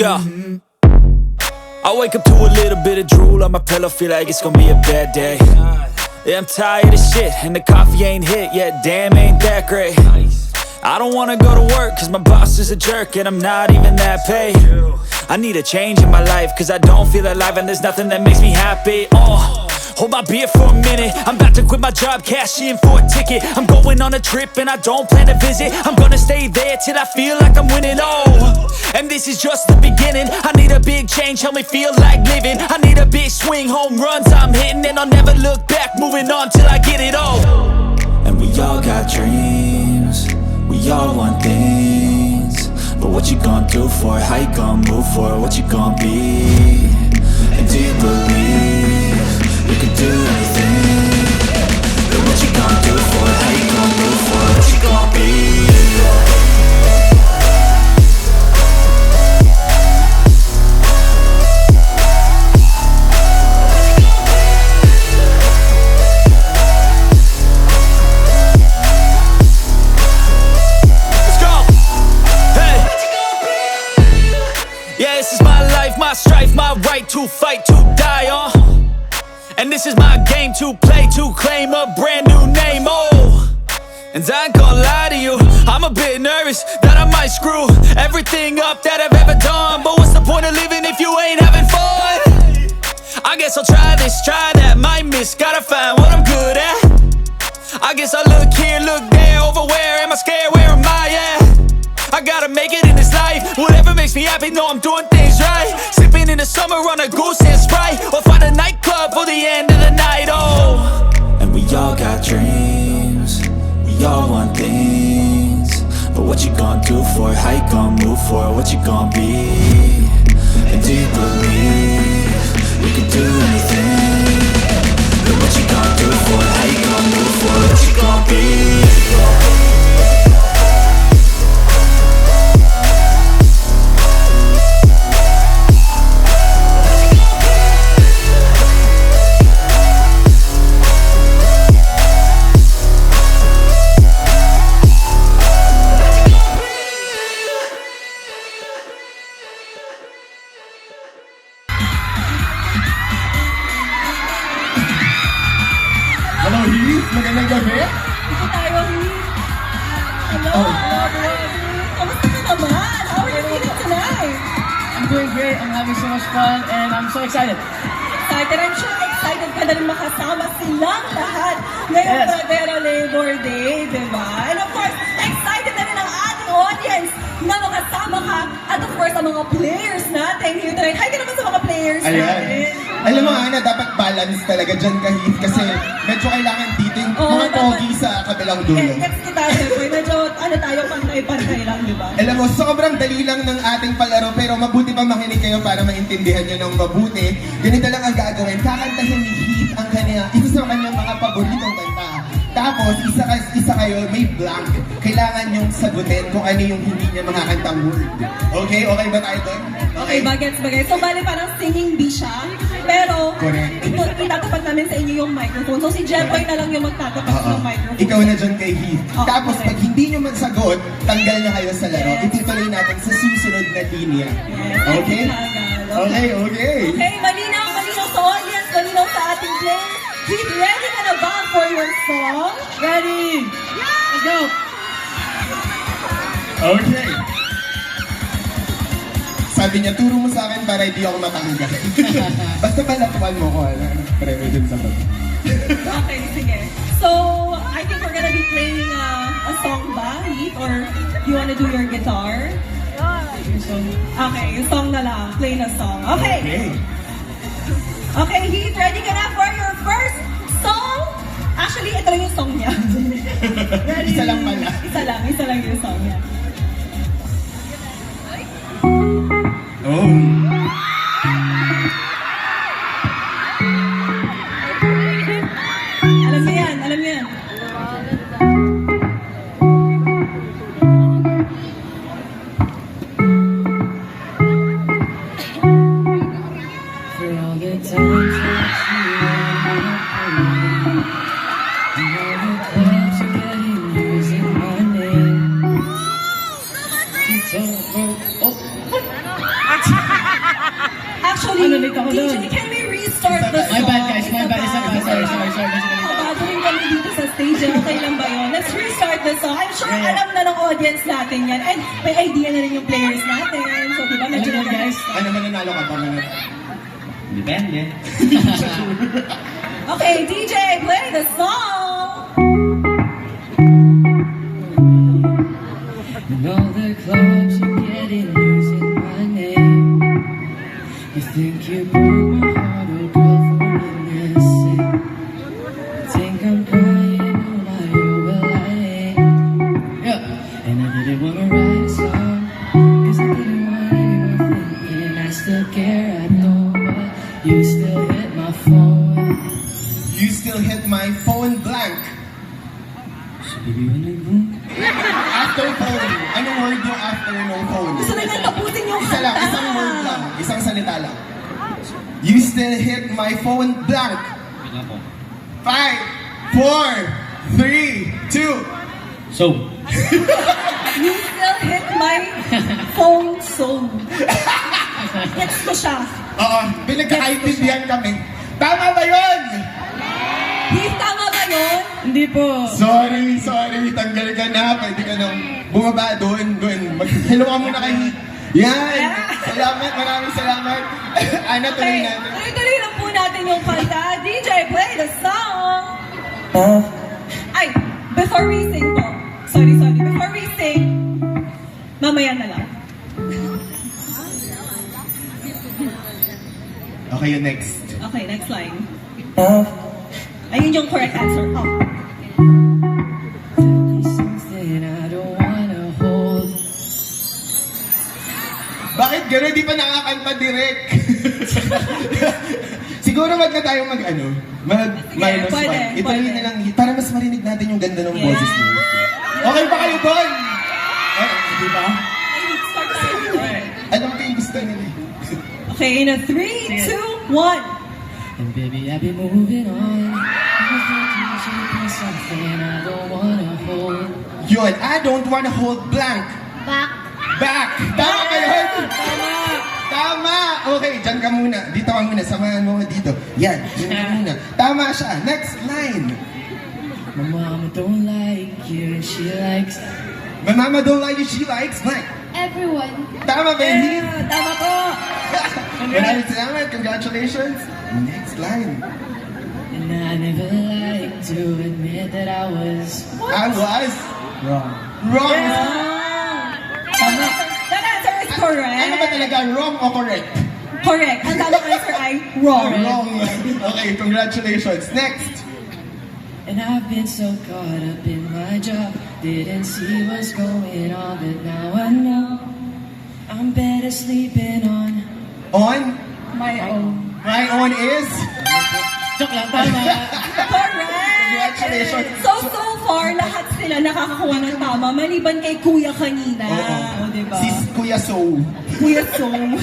go. I wake up to a little bit of drool on my pillow, feel like it's gonna be a bad day. Yeah, I'm tired of shit, and the coffee ain't hit yet, damn, ain't that great. I don't wanna go to work, cause my boss is a jerk, and I'm not even that paid. I need a change in my life, cause I don't feel alive, and there's nothing that makes me happy. Hold my beer for a minute, I'm about to quit my job, cash in for a ticket. I'm going on a trip and I don't plan to visit. I'm gonna stay there till I feel like I'm winning, and this is just the beginning. I need a big change, help me feel like living. I need a big swing, home runs I'm hitting, and I'll never look back, moving on till I get it all. And we all got dreams, we all want things, but what you gonna do for it? How you gonna move for it? What you gonna be? And do you believe you can do anything? But what you gonna do for it? How you gonna move for it? What you gonna be? Let's go! Hey! Yeah, this is my life, my strife, my right to fight, to die on. And this is my game to play, to claim a brand new name, And I ain't gonna lie to you, I'm a bit nervous that I might screw everything up that I've ever done. But what's the point of living if you ain't having fun? I guess I'll try this, try that, might miss, gotta find what I'm good at. I guess I look here, look there, over where am I scared, where am I at? I gotta make it in this life, whatever makes me happy, know I'm doing things right. Sipping in the summer on a goose and Sprite, or find a nightclub for the end of the night, And we all got dreams, we all want things, but what you gonna do for it? How you gonna move for it? What you gonna be? And do you believe you can do anything? But what you gonna do for it? How you gonna move for it? What you gonna be? Hello, Heath. Magandang gabi. Ito tayo, Heath. Hello. Kamusta ka naman? How are you feeling tonight? I'm doing great. I'm having so much fun and I'm so excited. Excited. I'm sure excited ka na rin makasama silang lahat ngayong Yes. Pradera Labor Day, di ba? And of course, excited na rin ang ating audience na makasama ka at of course, ang mga players natin here tonight. Hi ka naman sa mga players natin. Alam mo, Ana, dapat balance talaga dyan kahit kasi medyo kailangan dito yung mga pogi sa kabilang dulo. Gets kita, siyempre. Medyo, tayo, pantay-pantay lang, di ba? Alam mo, sobrang dali lang ng ating palaro pero mabuti pa makinig kayo para maintindihan nyo ng mabuti. Ganito lang ang gagawin. Kakantahin ni Heath ang isa sa kanyang mga paboritong kanta. Tapos, isa kayo, may blank. Kailangan yung sagutin kung ano yung hindi niya makakantang word. Okay? Okay ba tayo doon? Okay, bagets. So, bali parang singing bee siya. Pero, Correct. itatapat namin sa inyo yung microphone. So, si Jeboy na lang yung magtatapat ng microphone. Ikaw na dyan kay Heath. Tapos, okay. pag hindi nyo mansagot, tanggal na kayo sa laro. Itutuloy natin sa susunod na linya. Okay? Okay. Okay, malinaw sa audience, malinaw sa ating play. Heath, ready ka na ba for your song? Ready? Let's go! Okay. Sabi niya, turo mo sa akin para hindi ako matanggal. Basta palakpan mo ko, premyo dun sa pag. Okay, sige. So, I think we're gonna be playing a song ba, Heath? Or you wanna do your guitar? Okay, yung song na lang. Play na song. Okay. Okay, Heath, ready ka na for your first song? Actually, ito lang yung song niya. Ready? Isa lang pala. Isa lang yung song niya. Alam niyo yan. For all the times that you and all the clubs are getting using my name. You don't know. Oh, what? Actually, Ano, late ako DJ, dun. can we restart the song? My bad, guys. My bad. Isa pa. Sorry. Bago rin kami dito sa stage, okay lang ba yun? Let's restart the song. I'm sure Yeah. alam na ng audience natin yan. And may idea na rin yung players natin. So, di ba, medyo Ano, guys? Ano mananalo ka pa mananalo? Depende. Okay, DJ, play the song! In all the clubs you get in using my name. You think you broke my heart, oh girl, for goodness sake. Think I'm crying, oh my, oh well I ain't. Yeah. And I didn't wanna write a song, cause I didn't want anyone thinking I still care, I know, but you still hit my phone. You still hit my phone blank. So baby, when I boom, After phone. Anong word yung after no phone? Gusto nila tapusin yung Isa lang, kanta. isang word lang. Isang salita lang. You still hit my phone blank. 5, 4, 3, 2. So, You still hit my phone so. Gets ko siya. Oo, pinagkakaintindihan kami. Tama ba yun? Heath, tama ba yun? hindi po. Sorry. Tanggal ka na. Pwede ka nang bumaba doon. Hello ka muna kay Heath. Yan. Salamat. Maraming salamat. Ana, tuloy Okay, natin. tuloy-tuloy lang po natin yung kanta. DJ, play the song! Ay, before we sing po. Sorry. Before we sing, mamaya na lang. Okay, yung next. Okay, next line. Ayun yung correct answer. Oh. Something I don't wanna hold. Bakit gano'n? Di pa nakakanta direct. Siguro wag na tayo mag-minus pwede, 1. Ituloy pwede. na lang para mas marinig natin yung ganda ng Yeah. boses niyo. Okay ba kayo doon? Di ba? Start tayo. Alam ko yung gusto nila. Okay, in a 3, 2, 1. And baby, I've been moving on. There's be something I don't wanna hold. Yun, I don't wanna hold blank. Back! Tama ba yun? Tama! Okay, dyan ka muna. Dito ka muna. Samahan mo dito. Yan, dyan ka muna. Tama siya. Next line. My mama don't like you, and she likes. My mama don't like you, she likes blank. Everyone. Tama ba yun? Yeah, tama po. Maraming salamat. Congratulations. Next line. And I never like to admit that I was. I was wrong. wrong. Tama. That answer is correct. Ano ba talaga? Wrong o correct? Correct. Ang tamang answer ay wrong. Wrong. Okay, congratulations. Next. And I've been so caught up in my job, didn't see what's going on, but now I know I'm better sleeping on. On. My own. My own is. Joke lang, tama. Correct! Congratulations. So far, lahat sila nakakakuha ng tama, maliban kay Kuya kanina. O, diba? Si Kuya So. Kuya Song.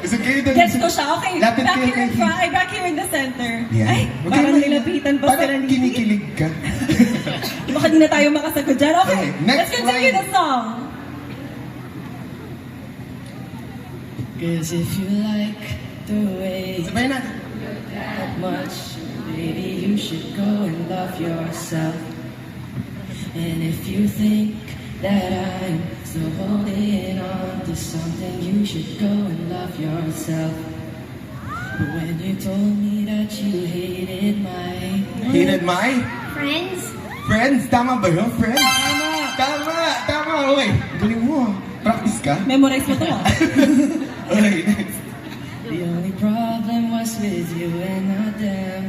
Gusto kayo doon. Gets ko siya. Okay, Lapit back kayo here in kay front. Ay, back here in the center. Yeah. Ay, Huwag parang kayong nilapitan pa sila Parang ni kinikilig ka. Baka di na tayo makasagot dyan. Okay, Okay, next let's continue line. the song. Cause if you like the way Sabayin natin. that much, baby, you should go and love yourself. And if you think that I'm still holding on to something, you should go and love yourself. But when you told me that you hated Hated my Friends. friends. Tama ba yun? Friends? Tama. Okay. Galing mo. Practice ka? Memorize mo to, ah. Okay, next. the only problem was with you and not them.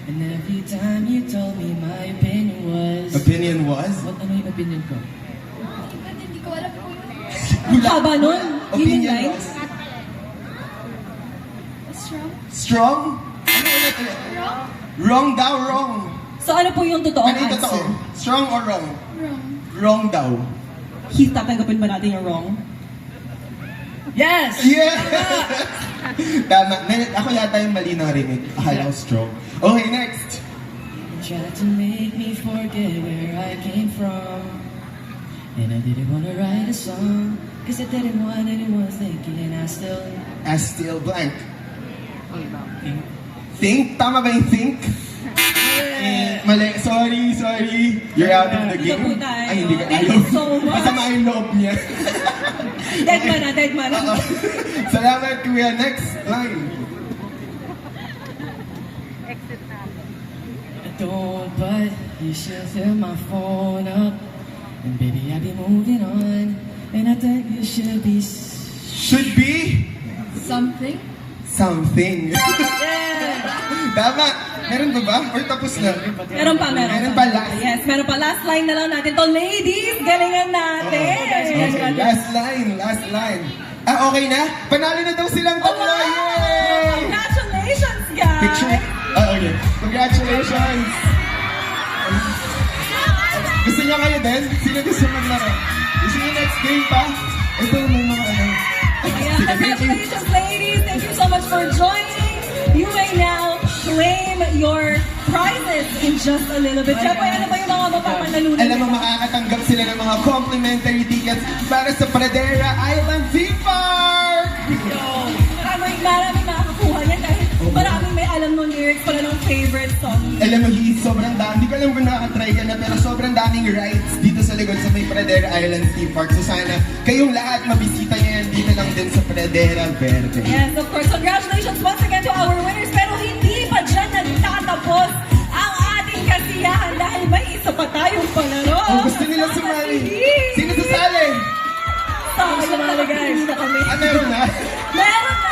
And every time you told me my opinion was. Opinion was? What ano yung opinion ko? Hindi ko alam po yun. Haba nun. Yun yung Opinion line. was? What's wrong? Strong? Ano ulit? Wrong? Wrong daw, wrong. So ano po yung totoong Ano yung answer? totoo? Strong or wrong? Wrong. Wrong daw. Heath, tatanggapin ba natin yung wrong? Yes! Yeah! Tama. Ako yata yung mali ng remake. Akala ko strong. Okay, next. You tried to make me forget where I came from. And I didn't wanna write a song, cause I didn't want anyone thinking I Still blank. Think? Tama ba yung think? Mali. Sorry. You're out of the Dito po game. tayo. Ay, hindi ka Thank ayaw. you so much. Masama yung loob niya. Dead man. Oo. Salamat, Kuya. Next line. don't, but you should fill my phone up. And baby, I'll be moving on. And I think you should be Should be Something? something. Tama. Meron ba ba? Or tapos na? Meron pa. Meron pa last. Yes, meron pa. Last line na lang natin to. Ladies, galingan natin. Okay, last line. Ah, okay na? Panalo na daw silang tatlo. Yay! Congratulations, guys! Picture. Ah, okay. Congratulations. Gusto niya kayo din? Sino gusto maglaro? Gusto niyo next game pa? Ito may mga ano. Ayan, Sige, thank you. congratulations, ladies. Thank you so much for joining. You may now claim your prizes in just a little bit. Jeff, ano ba yung mga mapapanalunan? Alam mo, makakatanggap sila ng mga complimentary tickets para sa Pradera Island Theme Park! Maraming makakakuha yan dahil maraming may alam ng lyrics pala ng favorite song. Alam mo, Heath, sobrang dami. Hindi ko alam kung nakaka-try ka na, pero sobrang daming rides dito sa likod sa may Pradera Island Theme Park. So sana kayong lahat mabisita niyo yan dito lang din sa Pradera Verde. Yes, of course. Congratulations once again to our winners. Pero hindi pa dyan nagtatapos ang ating kasiyahan dahil may isa pa tayong palaro. Kung gusto nila sumali, sino sasali? Sumali, guys. Ah, meron na? Meron na!